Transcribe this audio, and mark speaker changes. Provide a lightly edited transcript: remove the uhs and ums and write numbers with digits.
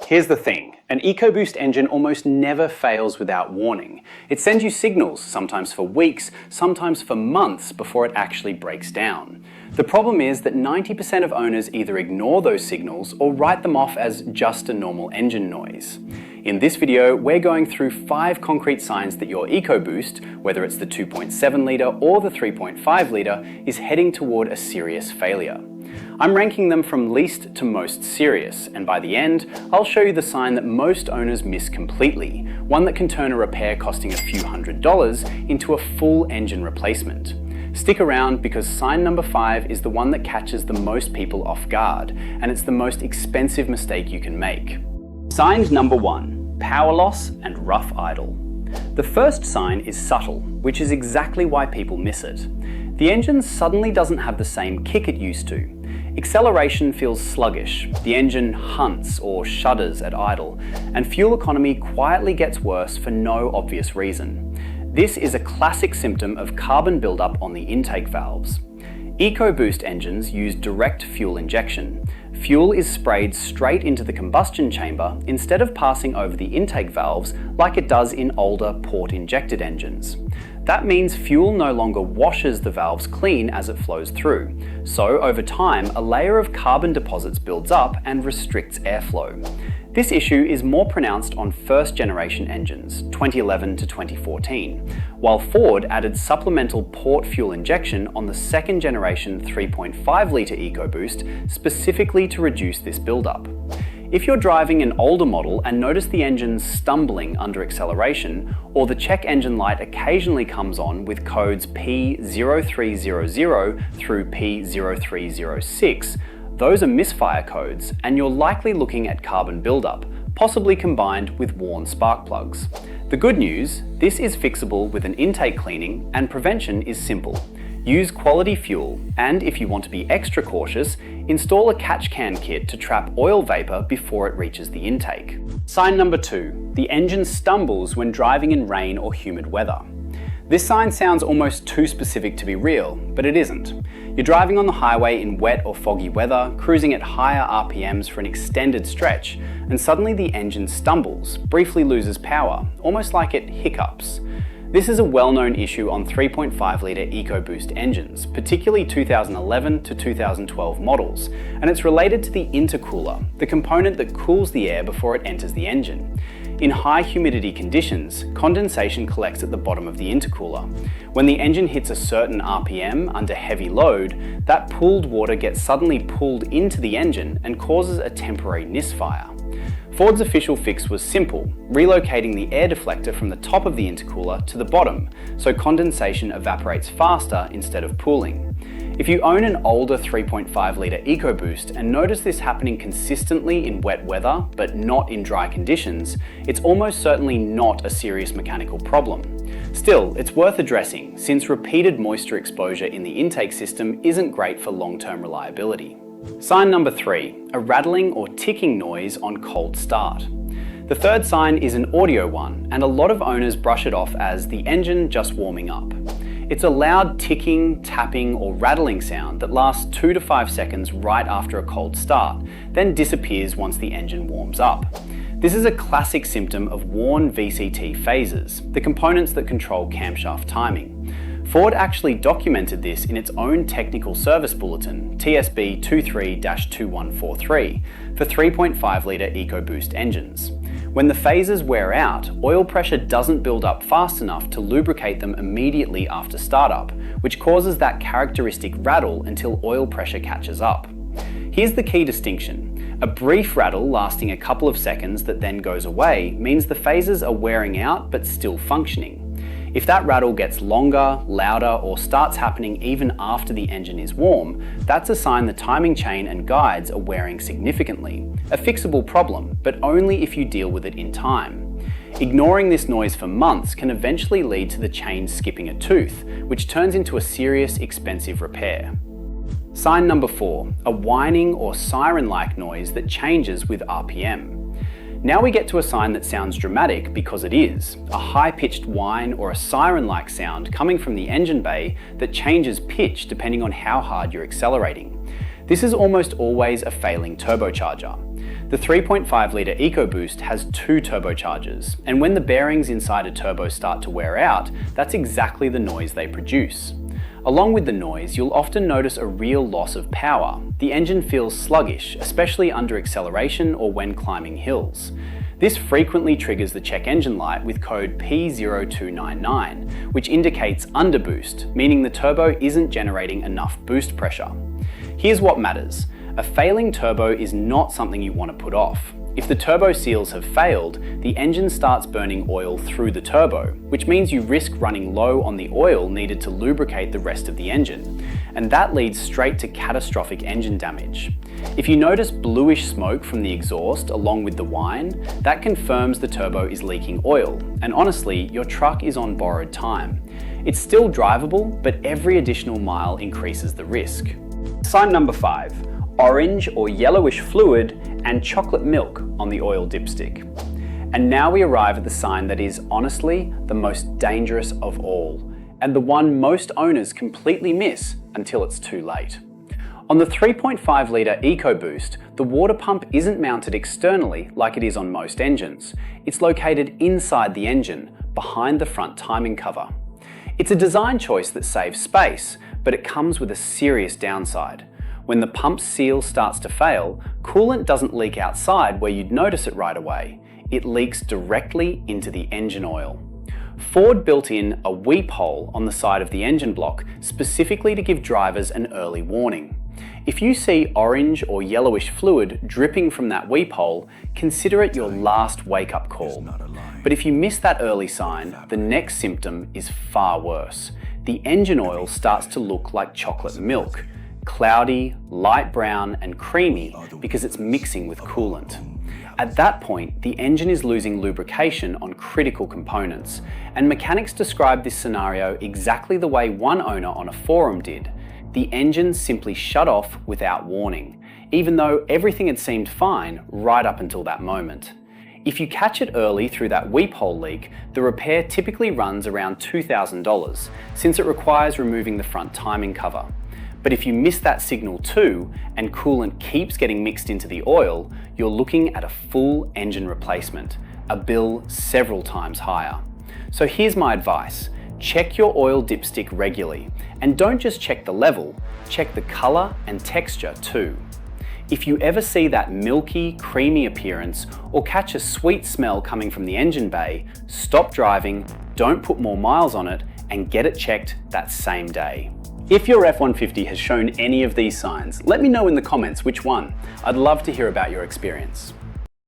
Speaker 1: Here's the thing, an EcoBoost engine almost never fails without warning. It sends you signals, sometimes for weeks, sometimes for months before it actually breaks down. The problem is that 90% of owners either ignore those signals or write them off as just a normal engine noise. In this video, we're going through 5 concrete signs that your EcoBoost, whether it's the 2.7 litre or the 3.5 litre, is heading toward a serious failure. I'm ranking them from least to most serious, and by the end, I'll show you the sign that most owners miss completely, one that can turn a repair costing a few $100s into a full engine replacement. Stick around because sign number 5 is the one that catches the most people off guard, and it's the most expensive mistake you can make. Sign number 1, power loss and rough idle. The first sign is subtle, which is exactly why people miss it. The engine suddenly doesn't have the same kick it used to. Acceleration feels sluggish, the engine hunts or shudders at idle, and fuel economy quietly gets worse for no obvious reason. This is a classic symptom of carbon buildup on the intake valves. EcoBoost engines use direct fuel injection. Fuel is sprayed straight into the combustion chamber instead of passing over the intake valves like it does in older port-injected engines. That means fuel no longer washes the valves clean as it flows through. So over time, a layer of carbon deposits builds up and restricts airflow. This issue is more pronounced on first-generation engines, 2011 to 2014, while Ford added supplemental port fuel injection on the second-generation 3.5 litre EcoBoost specifically to reduce this buildup. If you're driving an older model and notice the engine stumbling under acceleration, or the check engine light occasionally comes on with codes P0300 through P0306, those are misfire codes, and you're likely looking at carbon buildup, possibly combined with worn spark plugs. The good news, this is fixable with an intake cleaning, and prevention is simple. Use quality fuel, and if you want to be extra cautious, install a catch can kit to trap oil vapor before it reaches the intake. Sign number 2, the engine stumbles when driving in rain or humid weather. This sign sounds almost too specific to be real, but it isn't. You're driving on the highway in wet or foggy weather, cruising at higher RPMs for an extended stretch, and suddenly the engine stumbles, briefly loses power, almost like it hiccups. This is a well-known issue on 3.5 litre EcoBoost engines, particularly 2011 to 2012 models, and it's related to the intercooler, the component that cools the air before it enters the engine. In high humidity conditions, condensation collects at the bottom of the intercooler. When the engine hits a certain RPM under heavy load, that pooled water gets suddenly pulled into the engine and causes a temporary misfire. Ford's official fix was simple, relocating the air deflector from the top of the intercooler to the bottom, so condensation evaporates faster instead of pooling. If you own an older 3.5 litre EcoBoost and notice this happening consistently in wet weather, but not in dry conditions, it's almost certainly not a serious mechanical problem. Still, it's worth addressing, since repeated moisture exposure in the intake system isn't great for long-term reliability. Sign number 3, a rattling or ticking noise on cold start. The third sign is an audio one, and a lot of owners brush it off as the engine just warming up. It's a loud ticking, tapping, or rattling sound that lasts 2 to 5 seconds right after a cold start, then disappears once the engine warms up. This is a classic symptom of worn VCT phases, the components that control camshaft timing. Ford actually documented this in its own technical service bulletin, TSB 23-2143, for 3.5 litre EcoBoost engines. When the phases wear out, oil pressure doesn't build up fast enough to lubricate them immediately after startup, which causes that characteristic rattle until oil pressure catches up. Here's the key distinction. A brief rattle lasting a couple of seconds that then goes away means the phases are wearing out but still functioning. If that rattle gets longer, louder, or starts happening even after the engine is warm, that's a sign the timing chain and guides are wearing significantly. A fixable problem, but only if you deal with it in time. Ignoring this noise for months can eventually lead to the chain skipping a tooth, which turns into a serious, expensive repair. Sign number 4, a whining or siren-like noise that changes with RPM. Now we get to a sign that sounds dramatic because it is, a high-pitched whine or a siren-like sound coming from the engine bay that changes pitch depending on how hard you're accelerating. This is almost always a failing turbocharger. The 3.5 litre EcoBoost has 2 turbochargers, and when the bearings inside a turbo start to wear out, that's exactly the noise they produce. Along with the noise, you'll often notice a real loss of power. The engine feels sluggish, especially under acceleration or when climbing hills. This frequently triggers the check engine light with code P0299, which indicates underboost, meaning the turbo isn't generating enough boost pressure. Here's what matters. A failing turbo is not something you want to put off. If the turbo seals have failed, the engine starts burning oil through the turbo, which means you risk running low on the oil needed to lubricate the rest of the engine, and that leads straight to catastrophic engine damage. If you notice bluish smoke from the exhaust along with the whine, that confirms the turbo is leaking oil, and honestly, your truck is on borrowed time. It's still drivable, but every additional mile increases the risk. Sign number 5. Orange or yellowish fluid and chocolate milk on the oil dipstick. And now we arrive at the sign that is honestly the most dangerous of all, and the one most owners completely miss until it's too late. On the 3.5 litre EcoBoost, the water pump isn't mounted externally like it is on most engines. It's located inside the engine, behind the front timing cover. It's a design choice that saves space, but it comes with a serious downside. When the pump seal starts to fail, coolant doesn't leak outside where you'd notice it right away. It leaks directly into the engine oil. Ford built in a weep hole on the side of the engine block specifically to give drivers an early warning. If you see orange or yellowish fluid dripping from that weep hole, consider it your last wake-up call. But if you miss that early sign, the next symptom is far worse. The engine oil starts to look like chocolate milk. Cloudy, light brown and creamy because it's mixing with coolant. At that point, the engine is losing lubrication on critical components, and mechanics describe this scenario exactly the way one owner on a forum did. The engine simply shut off without warning, even though everything had seemed fine right up until that moment. If you catch it early through that weep hole leak, the repair typically runs around $2,000, since it requires removing the front timing cover. But if you miss that signal too, and coolant keeps getting mixed into the oil, you're looking at a full engine replacement, a bill several times higher. So here's my advice. Check your oil dipstick regularly, and don't just check the level, check the color and texture too. If you ever see that milky, creamy appearance or catch a sweet smell coming from the engine bay, stop driving, don't put more miles on it, and get it checked that same day. If your F-150 has shown any of these signs, let me know in the comments which one. I'd love to hear about your experience.